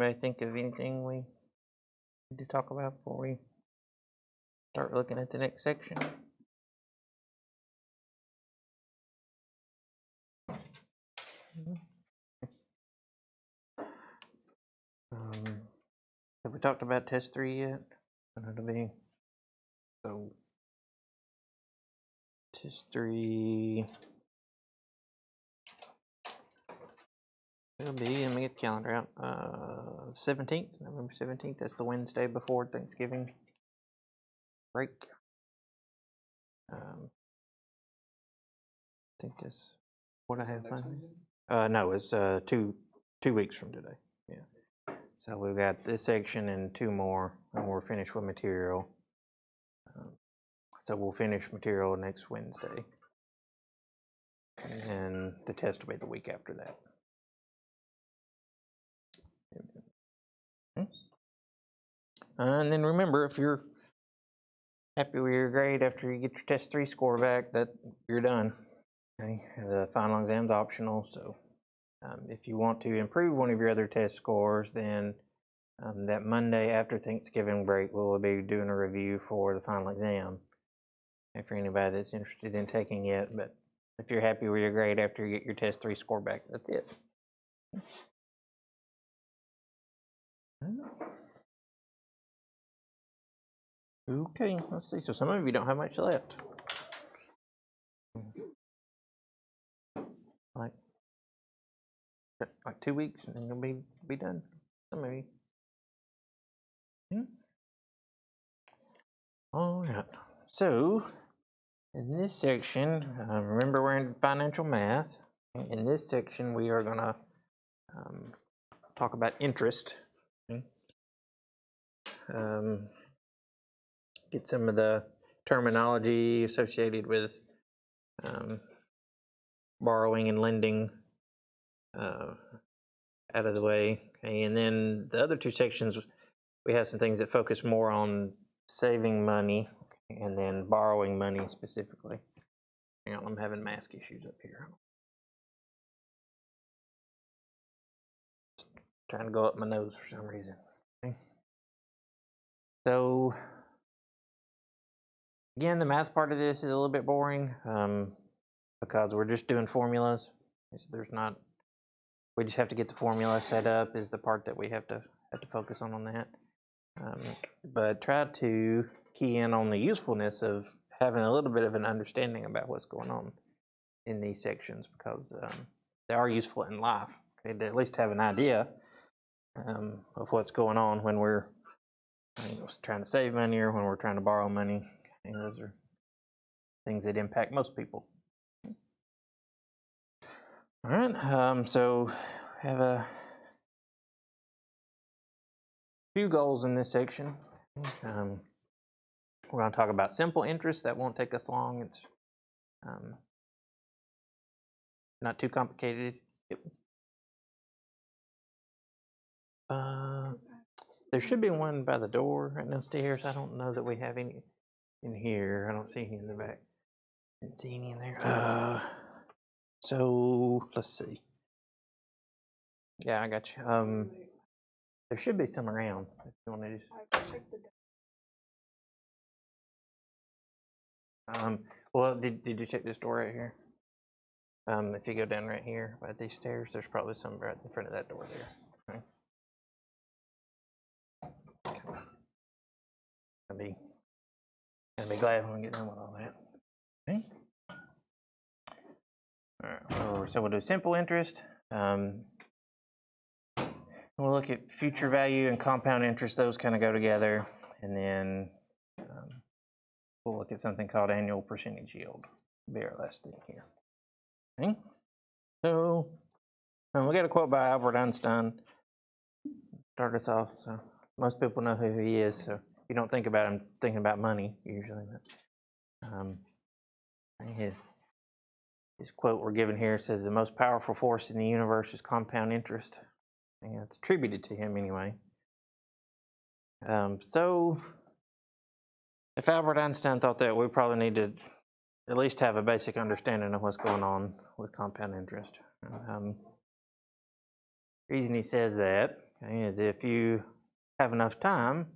anybody think of anything we need to talk about before we start looking at the next section? Have we talked about test 3 yet? It'll be so test 3. It'll be, let me get the calendar out. 17th, November 17th. That's the Wednesday before Thanksgiving break. I think that's what I have planned. No, it's 2 weeks from today. Yeah. So we've got this section and 2 more, and we're finished with material. So we'll finish material next Wednesday, and the test will be the week after that. And then remember, if you're happy with your grade after you get your test 3 score back, that you're done. Okay, the final exam's optional, so if you want to improve one of your other test scores, then that Monday after Thanksgiving break, we'll be doing a review for the final exam. And for anybody that's interested in taking it, but if you're happy with your grade after you get your test 3 score back, that's it. Okay, let's see. So some of you don't have much left. Like 2 weeks, and then you'll be done. Some of you. All right. So in this section, remember we're in financial math. In this section, we are going to talk about interest. Get some of the terminology associated with borrowing and lending out of the way. Okay, and then the other 2 sections, we have some things that focus more on saving money and then borrowing money specifically. Hang on, I'm having mask issues up here. Trying to go up my nose for some reason. Okay. So again, the math part of this is a little bit boring because we're just doing formulas. There's not. We just have to get the formula set up. Is the part that we have to focus on that. But try to key in on the usefulness of having a little bit of an understanding about what's going on in these sections, because they are useful in life. Okay, to at least have an idea of what's going on when we're trying to save money or when we're trying to borrow money. Okay, those are things that impact most people. All right, so we have a few goals in this section. We're going to talk about simple interest. That won't take us long. It's not too complicated. Yep. There should be one by the door right downstairs. I don't know that we have any in here. I don't see any in the back. Didn't see any in there. So let's see. Yeah, I got you. There should be some around if you want to just. Well, did you check this door right here? If you go down right here by these stairs, there's probably some right in front of that door there. Okay. I'll be glad when we get done with all that. Okay. All right. So we'll do simple interest. We'll look at future value and compound interest. Those kind of go together, and then we'll look at something called annual percentage yield. Be our last thing here. Okay. So we got a quote by Albert Einstein. Start us off. So most people know who he is. So you don't think about him thinking about money usually. But, his quote we're given here says, "The most powerful force in the universe is compound interest." And it's attributed to him anyway. So if Albert Einstein thought that, we probably need to at least have a basic understanding of what's going on with compound interest. The reason he says that Okay, is if you have enough time,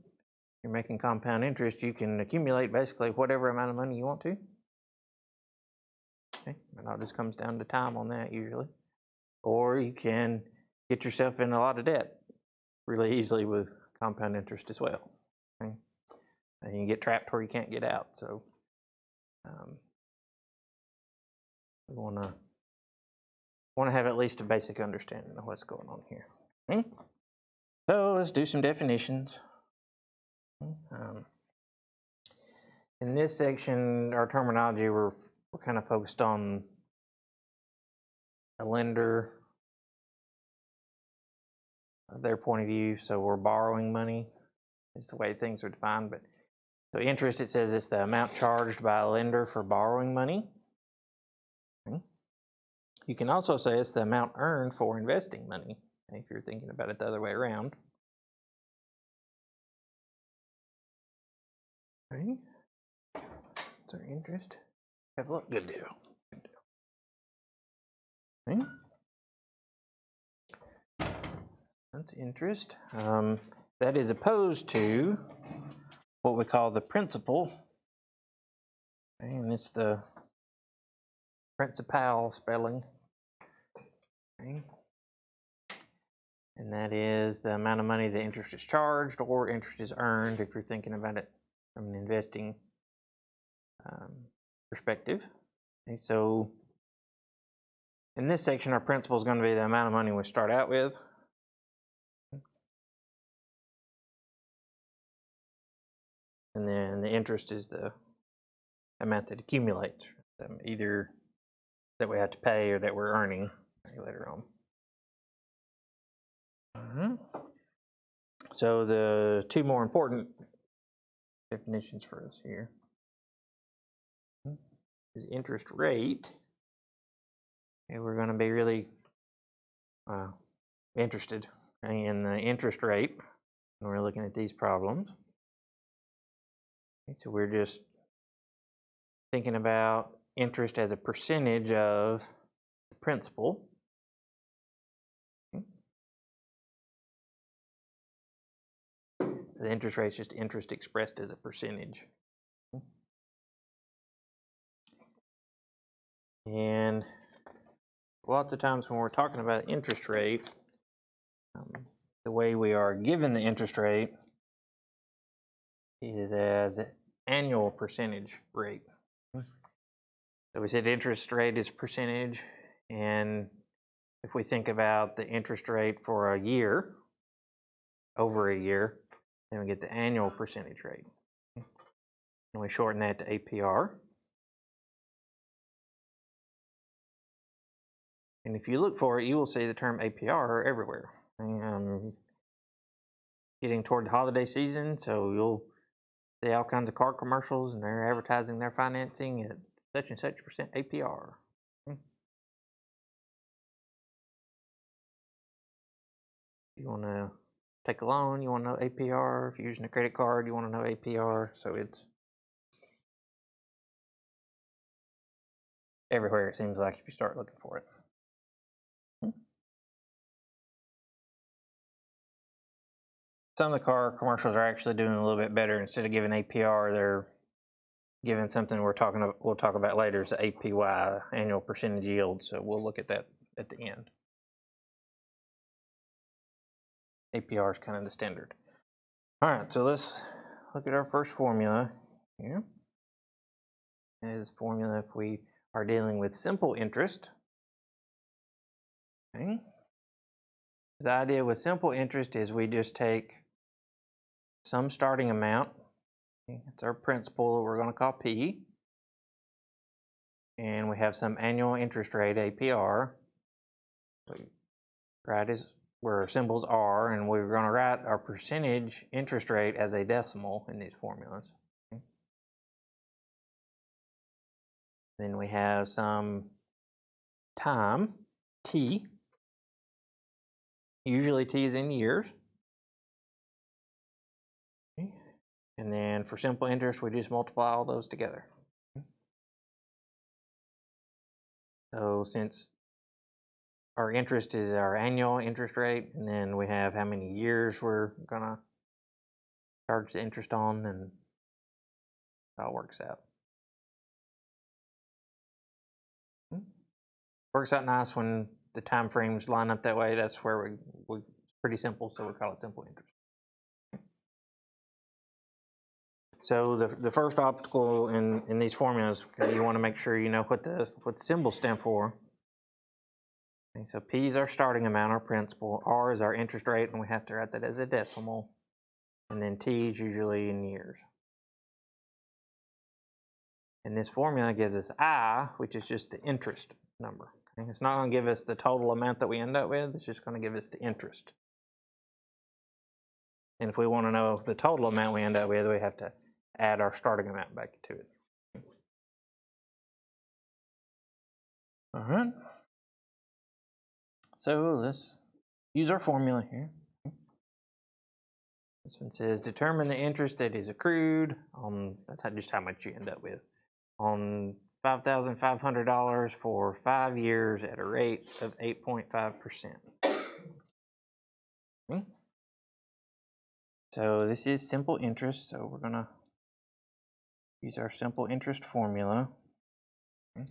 you're making compound interest, you can accumulate basically whatever amount of money you want to. Okay, it all just comes down to time on that usually. Or you can get yourself in a lot of debt really easily with compound interest as well. Okay? And you get trapped where you can't get out. So we want to have at least a basic understanding of what's going on here. Okay? So let's do some definitions. In this section, our terminology, we're kind of focused on a lender, their point of view. So we're borrowing money is the way things are defined. But so interest, it says it's the amount charged by a lender for borrowing money. Okay. You can also say it's the amount earned for investing money, if you're thinking about it the other way around. Okay. That's our interest. Have a look. Good deal. Good deal. Okay. That's interest. That is opposed to what we call the principal. Okay, and it's the principal spelling. Okay. And that is the amount of money the interest is charged or interest is earned if you're thinking about it from an investing perspective. Okay, so in this section, our principal is going to be the amount of money we start out with. And then the interest is the amount that accumulates, either that we have to pay or that we're earning later on. So the two more important definitions for us here is interest rate. Okay, we're going to be really interested in the interest rate when we're looking at these problems. Okay, so we're just thinking about interest as a percentage of the principal. Okay. So the interest rate is just interest expressed as a percentage. Okay. And lots of times when we're talking about interest rate, the way we are given the interest rate is as an annual percentage rate. So we said interest rate is percentage, and if we think about the interest rate for a year, over a year, then we get the annual percentage rate. And we shorten that to APR. And if you look for it, you will see the term APR everywhere. Getting toward the holiday season, so you'll see all kinds of car commercials, and they're advertising their financing at such and such percent APR. You want to take a loan, you want to know APR. If you're using a credit card, you want to know APR. So it's everywhere, it seems like, if you start looking for it. Some of the car commercials are actually doing a little bit better. Instead of giving APR, they're giving something we'll talk about later, is the APY, annual percentage yield. So we'll look at that at the end. APR is kind of the standard. All right, so let's look at our first formula here. And this formula, if we are dealing with simple interest. Okay. The idea with simple interest is we just take some starting amount. Okay, it's our principal that we're going to call P. And we have some annual interest rate, APR. We write is where our symbols are, and we're going to write our percentage interest rate as a decimal in these formulas. Okay. Then we have some time, T. Usually T is in years. Okay. And then for simple interest, we just multiply all those together. Okay. So since our interest is our annual interest rate, and then we have how many years we're gonna charge the interest on, and it all works out. Works out nice when the time frames line up that way. That's where we pretty simple, so we call it simple interest. So the first obstacle in these formulas, you want to make sure you know what the symbols stand for. Okay, so P is our starting amount, our principal. R is our interest rate, and we have to write that as a decimal. And then T is usually in years. And this formula gives us I, which is just the interest number. Okay? It's not going to give us the total amount that we end up with. It's just going to give us the interest. And if we want to know the total amount we end up with, we have to add our starting amount back to it. All right. So let's use our formula here. This one says determine the interest that is accrued on, that's just how much you end up with, on $5,500 for 5 years at a rate of 8.5%. Okay. So this is simple interest, so we're gonna use our simple interest formula. Okay.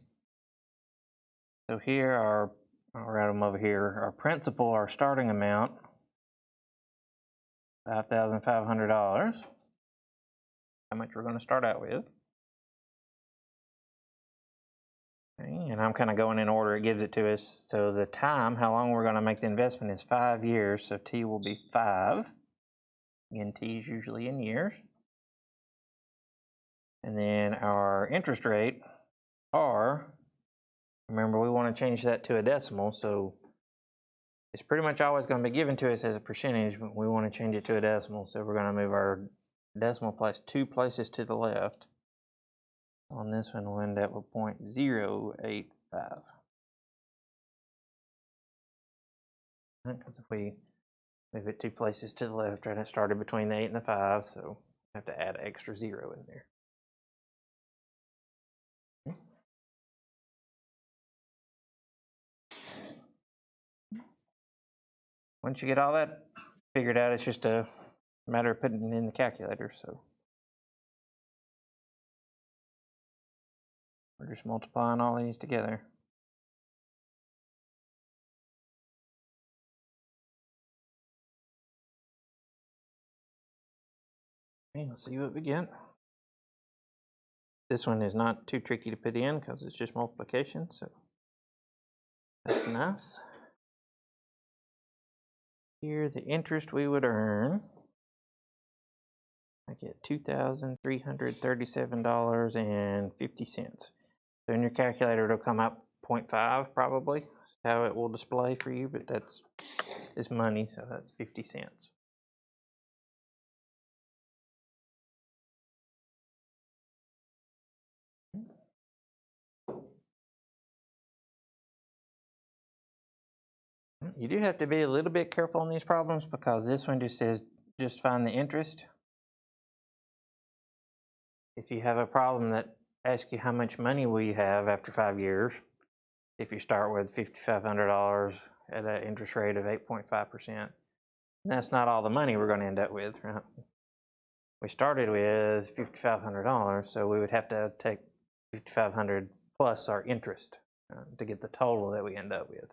So here I'll write them over here, our principal, our starting amount, $5,500, how much we're going to start out with. Okay, and I'm kind of going in order it gives it to us. So the time, how long we're going to make the investment is 5 years, so T will be 5. Again, T is usually in years. And then our interest rate, R, remember we want to change that to a decimal, so it's pretty much always going to be given to us as a percentage, but we want to change it to a decimal, so we're going to move our decimal place 2 places to the left. On this one, we'll end up with 0.085. Because if we move it 2 places to the left, right, it started between the 8 and the 5, so we have to add an extra 0 in there. Once you get all that figured out, it's just a matter of putting it in the calculator. So we're just multiplying all these together. Okay, let's see what we get. This one is not too tricky to put in because it's just multiplication, so that's nice. Here, the interest we would earn, I get $2,337.50. So in your calculator, it'll come out 0.5 probably. That's how it will display for you, but that's money, so that's 50 cents. You do have to be a little bit careful on these problems because this one just says just find the interest. If you have a problem that asks you how much money will you have after 5 years, if you start with $5,500 at an interest rate of 8.5%, that's not all the money we're going to end up with, right? We started with $5,500, so we would have to take $5,500 plus our interest to get the total that we end up with.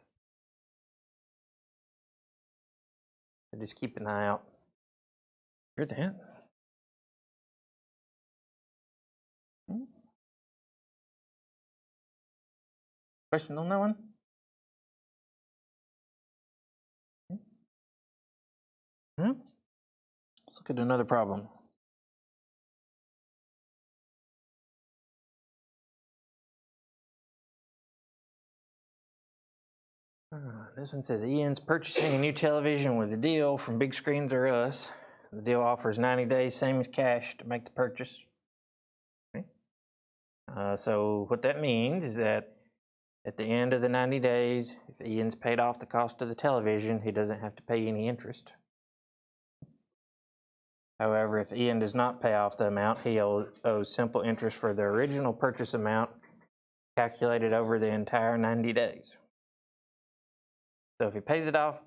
So just keep an eye out for that. Question on that one? Let's look at another problem. This one says Ian's purchasing a new television with a deal from Big Screens or Us. The deal offers 90 days, same as cash, to make the purchase. Okay. So what that means is that at the end of the 90 days, if Ian's paid off the cost of the television, he doesn't have to pay any interest. However, if Ian does not pay off the amount, he owes simple interest for the original purchase amount calculated over the entire 90 days. So if he pays it off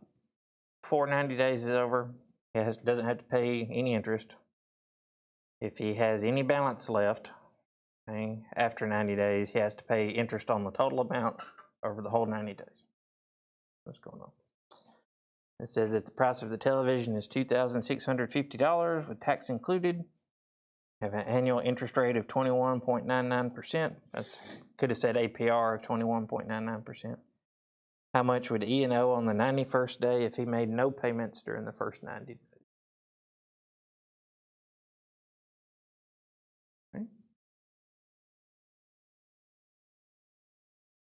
before 90 days is over, he doesn't have to pay any interest. If he has any balance left, okay, after 90 days, he has to pay interest on the total amount over the whole 90 days. What's going on? It says that the price of the television is $2,650 with tax included. Have an annual interest rate of 21.99%. That's could have said APR of 21.99%. How much would E and O on the 91st day if he made no payments during the first 90 days? Okay.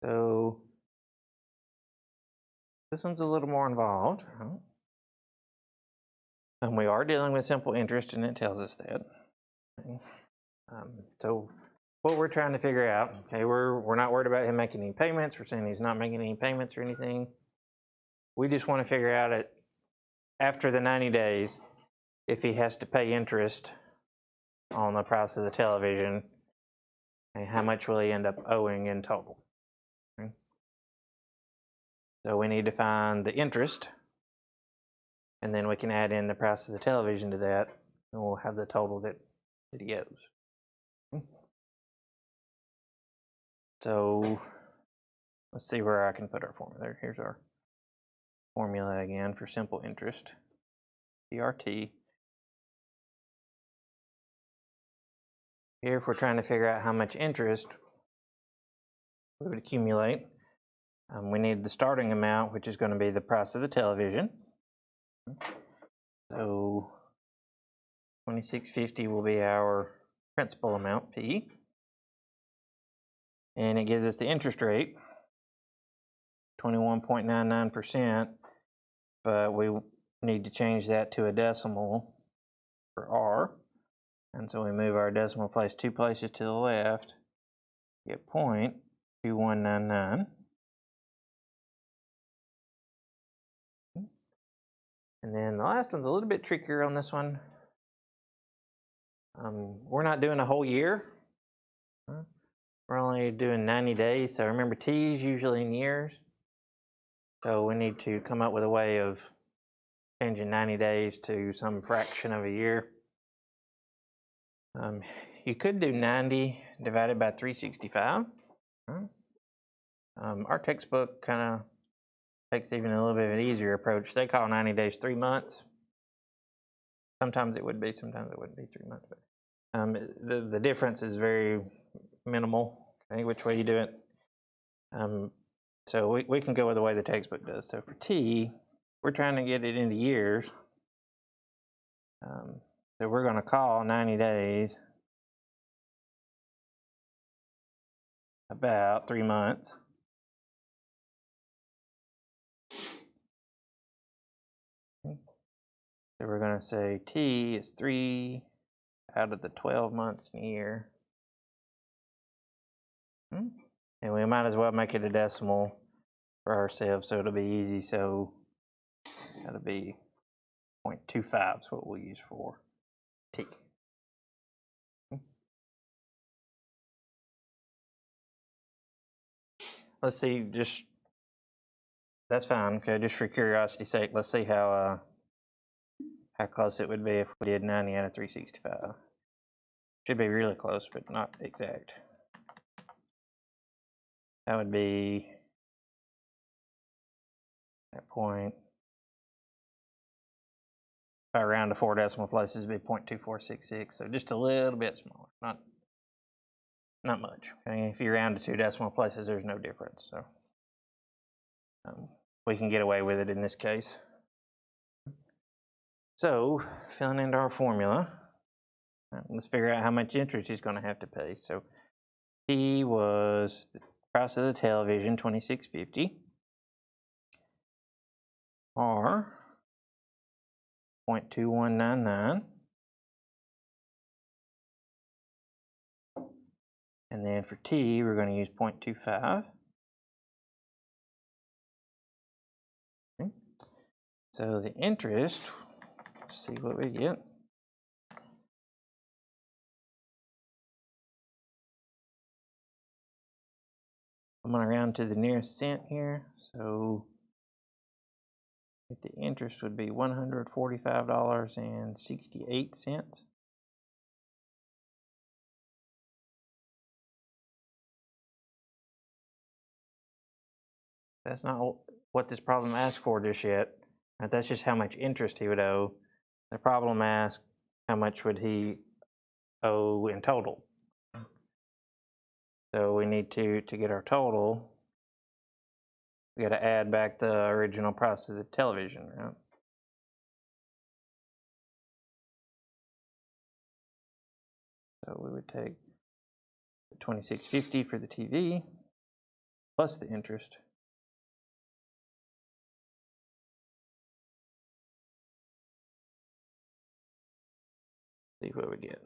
So this one's a little more involved. And we are dealing with simple interest, and it tells us that. Okay. So what we're trying to figure out, okay, we're not worried about him making any payments. We're saying he's not making any payments or anything. We just want to figure out it after the 90 days if he has to pay interest on the price of the television, and how much will he end up owing in total. Okay. So we need to find the interest, and then we can add in the price of the television to that, and we'll have the total that he owes. Okay. So let's see where I can put our formula. Here's our formula again for simple interest, CRT. Here, if we're trying to figure out how much interest we would accumulate, we need the starting amount, which is going to be the price of the television. So $26.50 will be our principal amount, P. And it gives us the interest rate, 21.99%, but we need to change that to a decimal for R. And so we move our decimal place 2 places to the left, get 0.2199. And then the last one's a little bit trickier on this one. We're not doing a whole year. We're only doing 90 days. So remember, T is usually in years. So we need to come up with a way of changing 90 days to some fraction of a year. You could do 90 divided by 365. Our textbook kind of takes even a little bit of an easier approach. They call 90 days 3 months. Sometimes it would be, sometimes it wouldn't be 3 months. But the difference is very minimal, okay, which way you do it. So we can go with the way the textbook does. So for T, we're trying to get it into years. So we're going to call 90 days about 3 months. Okay. So we're going to say T is 3 out of the 12 months in a year. And we might as well make it a decimal for ourselves so it'll be easy. So that'll be 0.25 is what we'll use for T. Let's see, just, that's fine, okay, just for curiosity's sake, let's see how close it would be if we did 90 out of 365. Should be really close, but not exact. That would be that point. If I round to 4 decimal places, it'd be 0.2466, so just a little bit smaller, not much. Okay? If you round to 2 decimal places, there's no difference. So we can get away with it in this case. So filling into our formula, let's figure out how much interest he's going to have to pay. So P was the price of the television, $26.50. R, 0.2199. And then for T, we're going to use 0.25. Okay. So the interest, let's see what we get. I'm going to round to the nearest cent here. So The interest would be $145.68. That's not what this problem asked for just yet. That's just how much interest he would owe. The problem asked how much would he owe in total. So we need to get our total, we got to add back the original price of the television, right? So we would take $26.50 for the TV plus the interest. See what we get.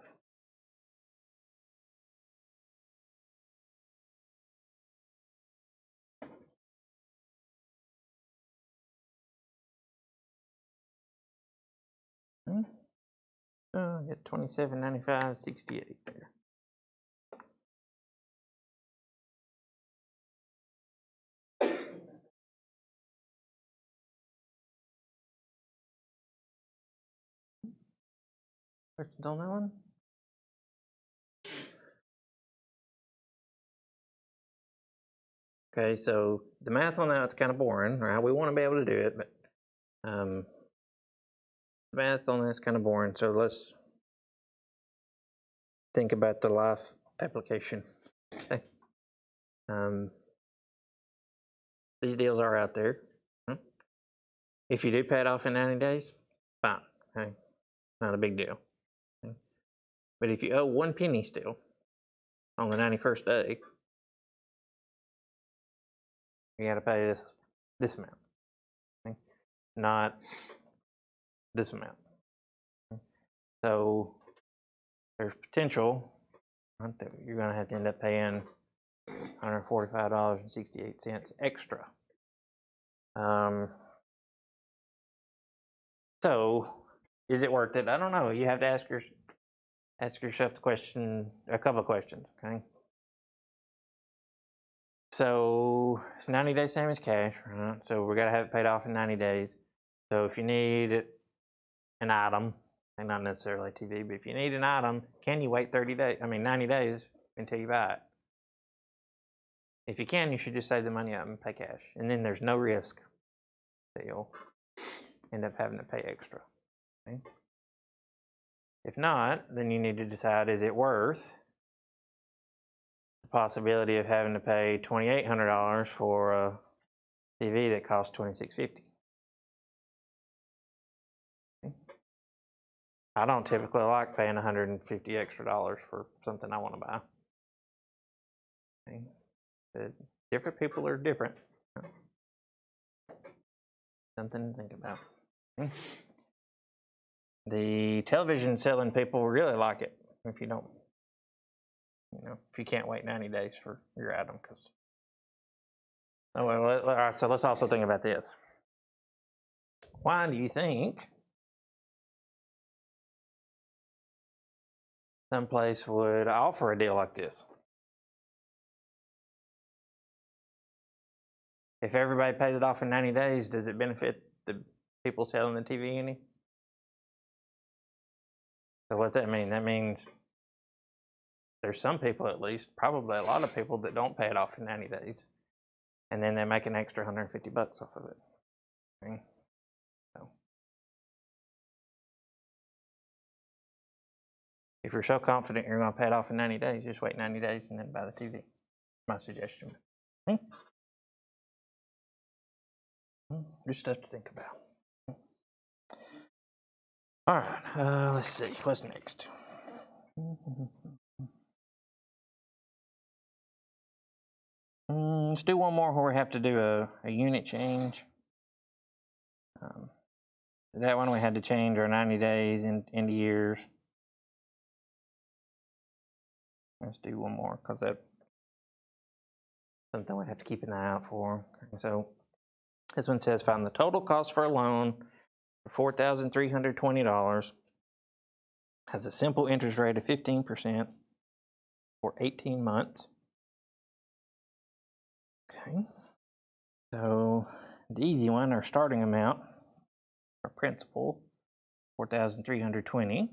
Get $27.95.68 there. Questions on that one? Okay, so the math on that's kind of boring, right? We want to be able to do it, but the math on that's kind of boring. So let's think about the life application. Okay. These deals are out there. If you do pay it off in 90 days, fine. Okay. Not a big deal. Okay. But if you owe 1 penny still on the 91st day, you got to pay this amount. Okay. Not this amount. Okay. So there's potential that you're going to have to end up paying $145.68 extra. So is it worth it? I don't know. You have to ask yourself the question, a couple of questions, okay? So it's 90 days same as cash, right? So we're gonna have it paid off in 90 days. So if you need an item, and not necessarily TV, but if you need an item, can you wait 90 days until you buy it? If you can, you should just save the money up and pay cash. And then there's no risk that you'll end up having to pay extra. Okay? If not, then you need to decide, is it worth the possibility of having to pay $2,800 for a TV that costs $26.50? Okay. I don't typically like paying $150 extra for something I want to buy. Okay. Different people are different. Something to think about. Okay. The television selling people really like it if you don't, if you can't wait 90 days for your item. All right, so let's also think about this. Why do you think someplace would offer a deal like this? If everybody pays it off in 90 days, does it benefit the people selling the TV any? So what's that mean? That means there's some people, at least, probably a lot of people, that don't pay it off in 90 days. And then they make an extra $150 off of it. Okay. So if you're so confident you're going to pay it off in 90 days, just wait 90 days and then buy the TV. My suggestion. Okay. Just stuff to think about. All right, let's see. What's next? Let's do one more where we have to do a unit change. That one we had to change our 90 days into years. Let's do one more because that's something we have to keep an eye out for. So this one says find the total cost for a loan for $4,320. Has a simple interest rate of 15% for 18 months. Okay. So the easy one, our starting amount, principal, 4,320.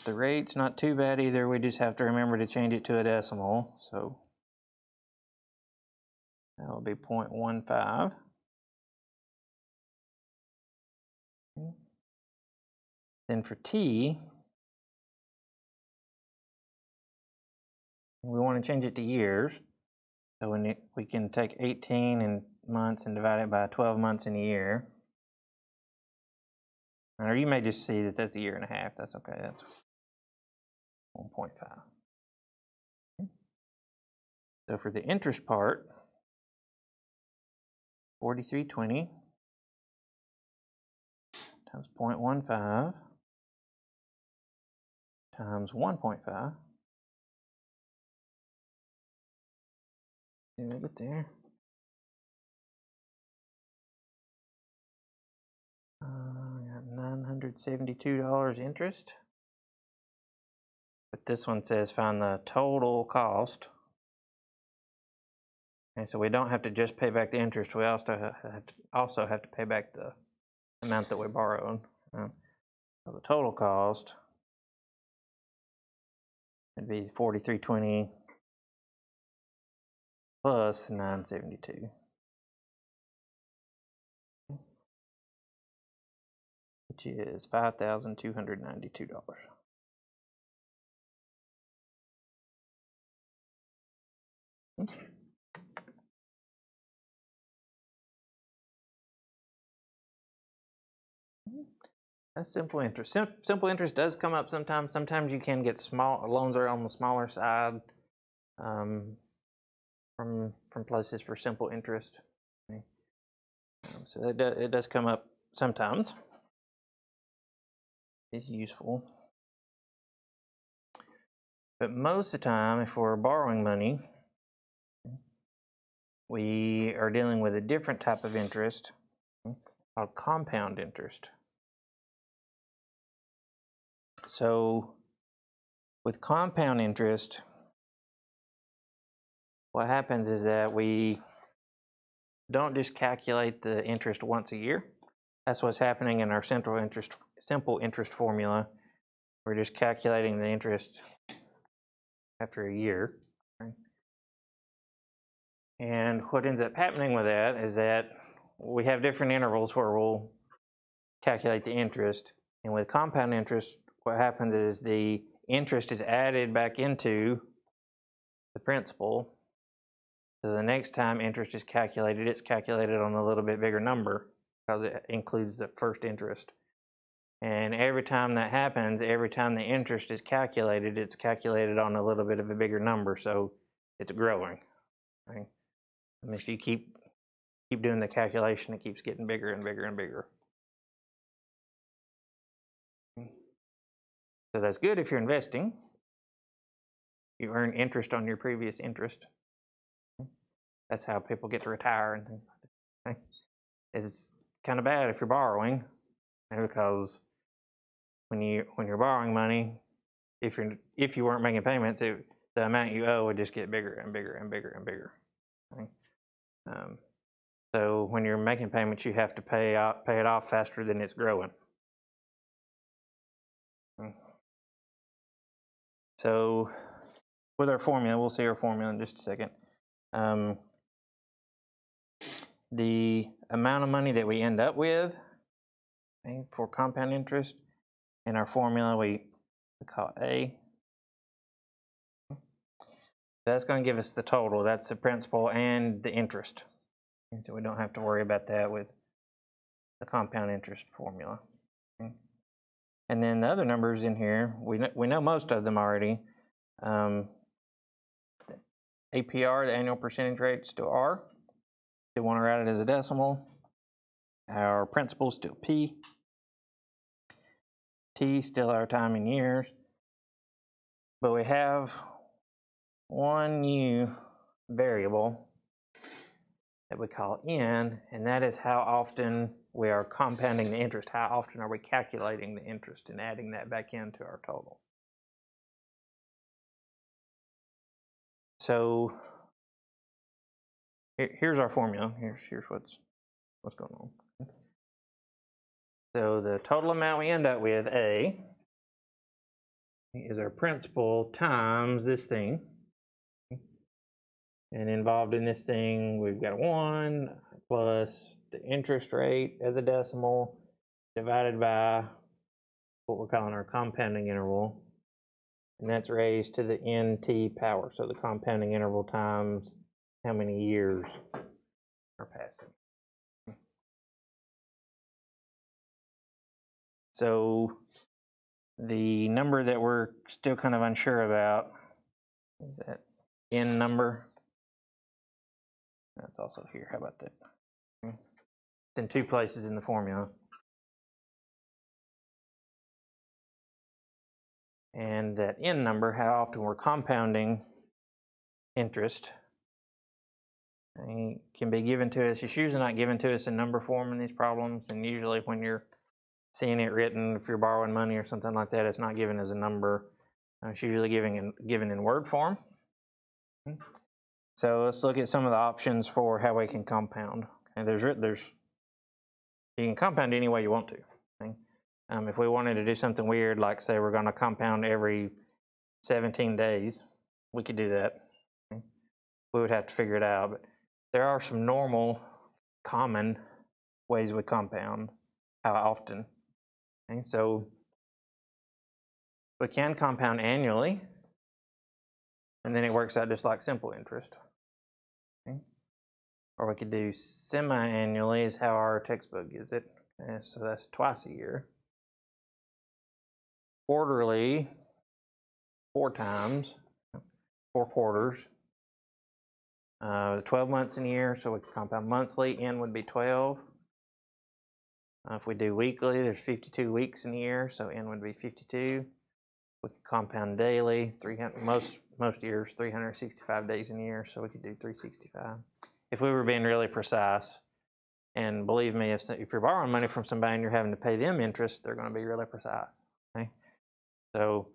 The rate's not too bad either. We just have to remember to change it to a decimal. So that will be 0.15. Then for T, we want to change it to years. So we can take 18 in months and divide it by 12 months in a year. Or you may just see that that's a year and a half. That's okay. That's 1.5. So for the interest part, 4,320 times 0.15 times 1.5. See what I get there? Got $972 interest. But this one says find the total cost. And so we don't have to just pay back the interest. We also have to pay back the amount that we borrowed. So the total cost would be 4,320 plus 972. Which is $5,292. That's simple interest. Simple interest does come up sometimes. Sometimes you can get small loans are on the smaller side from places for simple interest. Okay. So it does come up sometimes. It's useful. But most of the time, if we're borrowing money, we are dealing with a different type of interest called compound interest. So with compound interest, what happens is that we don't just calculate the interest once a year. That's what's happening in our simple interest formula. We're just calculating the interest after a year. Right? And what ends up happening with that is that we have different intervals where we'll calculate the interest. And with compound interest, what happens is the interest is added back into the principal. So the next time interest is calculated, it's calculated on a little bit bigger number because it includes the first interest. And every time that happens, every time the interest is calculated, it's calculated on a little bit of a bigger number, so it's growing. Right? And if you keep doing the calculation, it keeps getting bigger and bigger and bigger. So that's good if you're investing. You earn interest on your previous interest. That's how people get to retire and things like that. Okay? It's kind of bad if you're borrowing, because when you're borrowing money, if you weren't making payments, the amount you owe would just get bigger and bigger and bigger and bigger. Okay? So when you're making payments, you have to pay it off faster than it's growing. Okay? So with our formula, we'll see our formula in just a second. The amount of money that we end up with, okay, for compound interest in our formula, we call it A. That's going to give us the total. That's the principal and the interest. And so we don't have to worry about that with the compound interest formula. Okay. And then the other numbers in here, we know most of them already. APR, the annual percentage rate, still R. Still want to write it as a decimal. Our principal still P. T, still our time in years. But we have one new variable that we call N, and that is how often we are compounding the interest. How often are we calculating the interest and adding that back into our total? So here's our formula. Here's what's going on. So the total amount we end up with, A, is our principal times this thing. And involved in this thing, we've got 1 plus the interest rate as a decimal divided by what we're calling our compounding interval. And that's raised to the nt power. So the compounding interval times how many years are passing. So the number that we're still kind of unsure about is that n number. That's also here. How about that? It's in 2 places in the formula. And that n number, how often we're compounding interest, can be given to us. It's usually not given to us in number form in these problems. And usually when you're seeing it written, if you're borrowing money or something like that, it's not given as a number. It's usually given in word form. So let's look at some of the options for how we can compound. And you can compound any way you want to. Okay? If we wanted to do something weird, like say we're going to compound every 17 days, we could do that. Okay? We would have to figure it out. But there are some normal, common ways we compound. How often? Okay? So we can compound annually, and then it works out just like simple interest. Okay? Or we could do semi-annually is how our textbook gives it. Okay? So that's twice a year. Quarterly, 4 times, 4 quarters. 12 months in a year, so we can compound monthly. N would be 12. If we do weekly, there's 52 weeks in a year, so N would be 52. We can compound daily. 300 most years 365 days in a year, so we could do 365. If we were being really precise, and believe me, if you're borrowing money from somebody and you're having to pay them interest, they're going to be really precise. Okay, so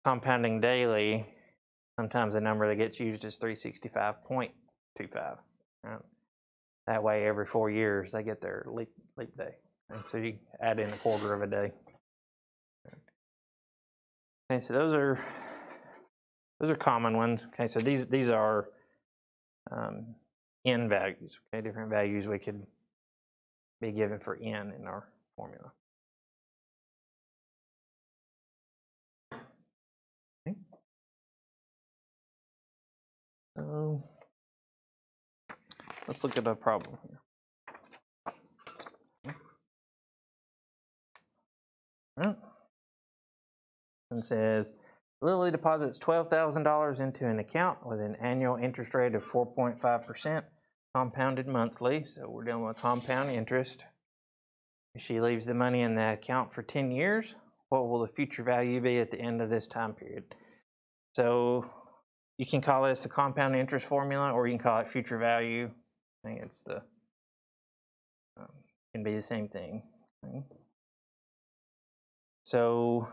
compounding daily, sometimes the number that gets used is 365.25. Right? That way, every 4 years, they get their leap day. And so you add in a quarter of a day. Okay, so those are common ones. Okay, so these are n values. Okay, different values we could be given for n in our formula. Okay. So let's look at a problem here. Right. And says Lily deposits $12,000 into an account with an annual interest rate of 4.5%, compounded monthly. So we're dealing with compound interest. If she leaves the money in the account for 10 years, what will the future value be at the end of this time period? So you can call this the compound interest formula, or you can call it future value. I think it's can be the same thing. Okay. So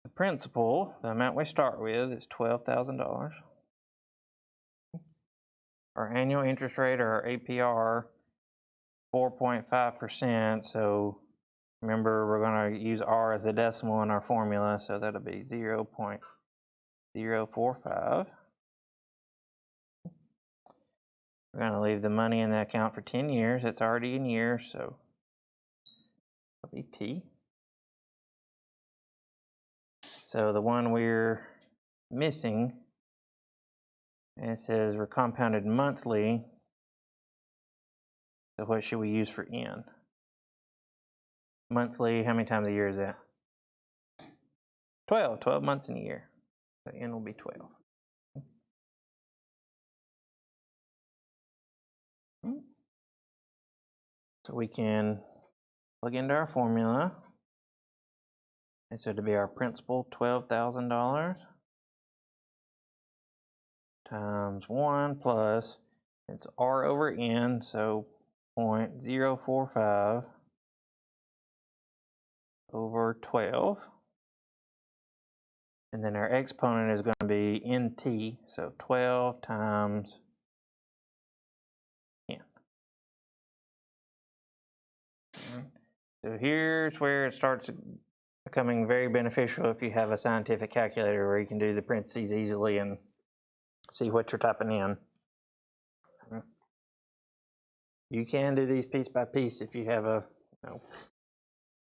the principal, the amount we start with, is $12,000. Our annual interest rate, or our APR, 4.5%. So remember, we're going to use R as a decimal in our formula, so that'll be 0.045. We're going to leave the money in the account for 10 years. It's already in years, so it'll be T. So the one we're missing, and it says we're compounded monthly. So what should we use for N? Monthly, how many times a year is that? 12 months in a year. So N will be 12. So we can plug into our formula. And so to be our principal, $12,000 times 1 plus, it's R over N, so 0.045 over 12. And then our exponent is going to be NT, so 12 times N. So here's where it starts becoming very beneficial if you have a scientific calculator where you can do the parentheses easily and see what you're typing in. You can do these piece by piece if you have a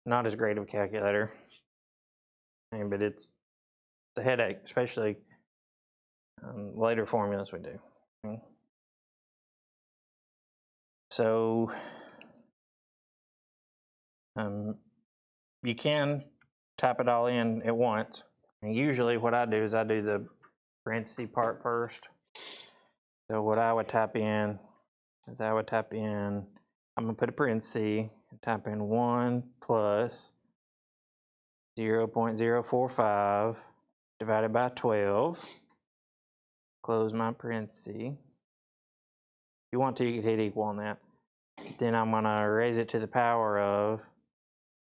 not as great of a calculator, but it's a headache, especially later formulas we do. So you can type it all in at once. And usually what I do is I do the parenthesis part first. So what I would type in is I'm going to put a parenthesis and type in 1 plus 0.045 divided by 12. Close my parenthesis. If you want to, you can hit equal on that. Then I'm going to raise it to the power of,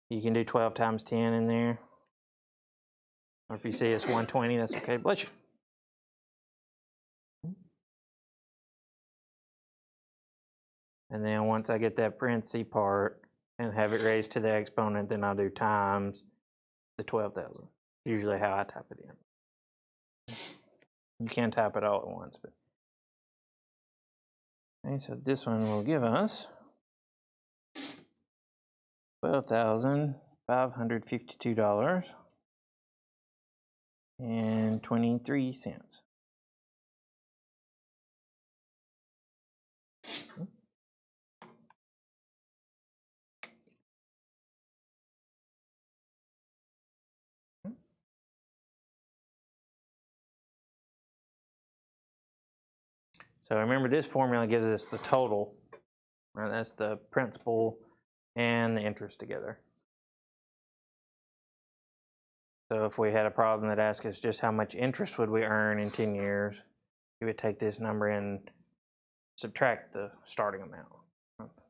you can do 12 times 10 in there. Or if you see it's 120, that's okay. Bless you. And then once I get that parenthesis part and have it raised to the exponent, then I'll do times the 12,000. Usually how I type it in. You can type it all at once, but okay, so this one will give us $12,552.23. So remember, this formula gives us the total, right? That's the principal and the interest together. So if we had a problem that asked us just how much interest would we earn in 10 years, you would take this number and subtract the starting amount.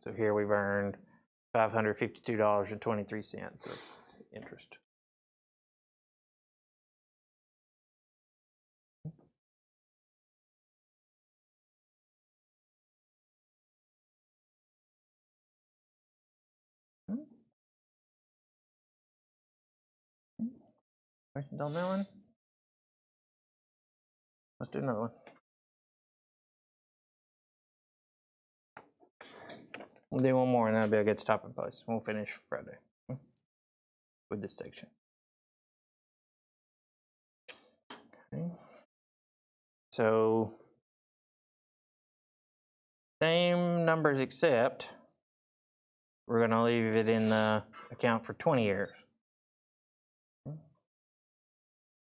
So here we've earned $552.23 of interest. Questions on that one? Let's do another one. We'll do one more and that'll be a good stopping place. We'll finish Friday with this section. Okay. So same numbers except we're going to leave it in the account for 20 years.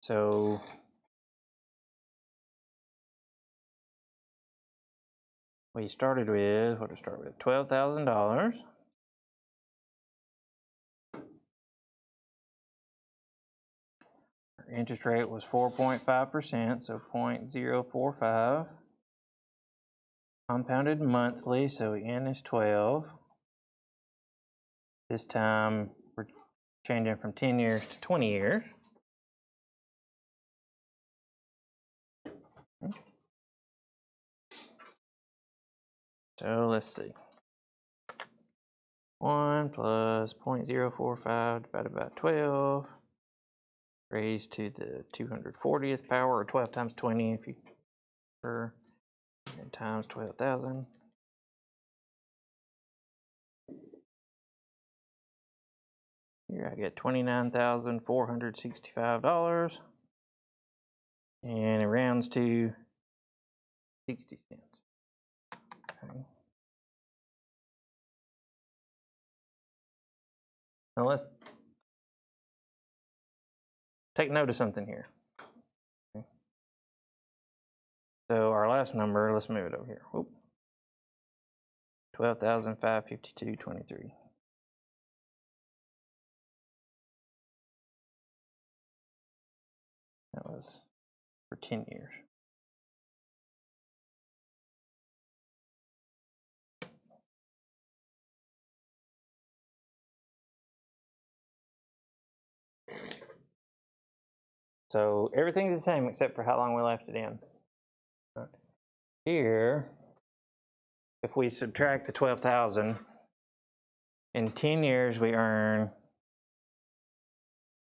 So we started with, what did we start with? $12,000. Our interest rate was 4.5%, so 0.045. Compounded monthly, so N is 12. This time we're changing from 10 years to 20 years. So let's see. 1 plus 0.045 divided by 12 raised to the 240th power, or 12 times 20 if you prefer, and times 12,000. Here I get $29,465, and it rounds to 60 cents. Okay. Now let's take note of something here. Okay. So our last number, let's move it over here. 12,552.23. That was for 10 years. So everything's the same except for how long we left it in. Here, if we subtract the 12,000, In 10 years, we earn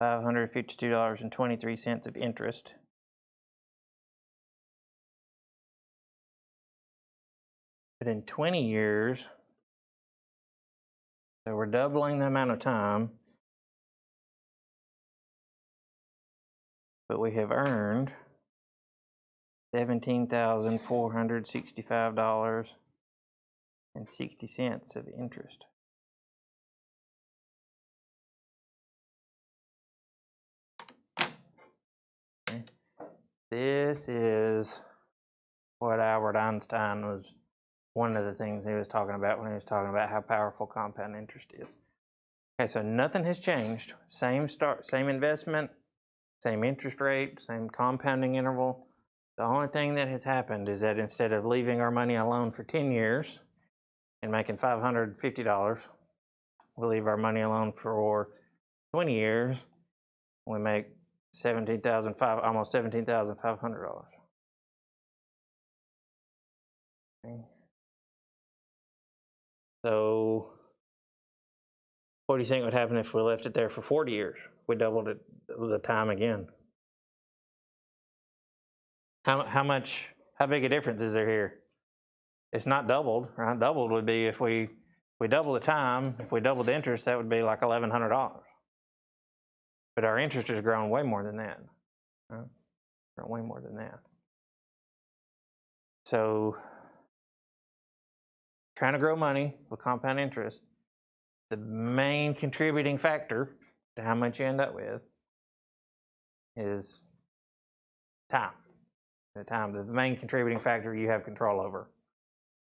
$552.23 of interest. But in 20 years, so we're doubling the amount of time, but we have earned $17,465.60 of interest. Okay. This is what Albert Einstein was, one of the things he was talking about when he was talking about how powerful compound interest is. Okay, so nothing has changed. Same investment, same interest rate, same compounding interval. The only thing that has happened is that instead of leaving our money alone for 10 years and making $550, we'll leave our money alone for 20 years. We make almost $17,500. Okay. So what do you think would happen if we left it there for 40 years? We doubled it the time again. How big a difference is there here? It's not doubled, right? Doubled would be if we double the time, if we double the interest, that would be like $1,100. But our interest has grown way more than that. Right? Grown way more than that. So trying to grow money with compound interest, the main contributing factor to how much you end up with is time. The main contributing factor you have control over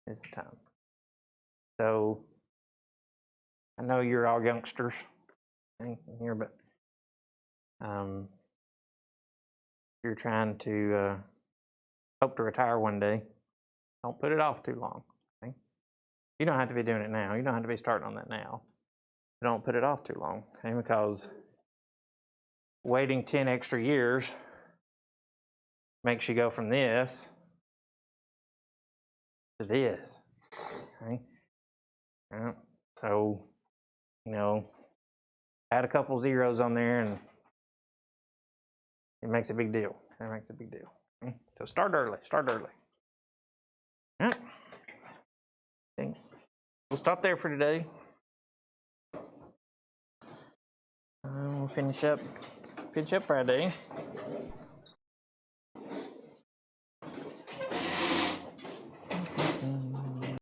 is the time. So I know you're all youngsters in here, but you're trying to hope to retire one day. Don't put it off too long. Okay? You don't have to be doing it now. You don't have to be starting on that now. But don't put it off too long, okay? Because waiting 10 extra years makes you go from this to this. Okay? So, add a couple zeros on there and it makes a big deal. It makes a big deal. Okay? So start early. All right. Okay. We'll stop there for today. We'll finish up Friday.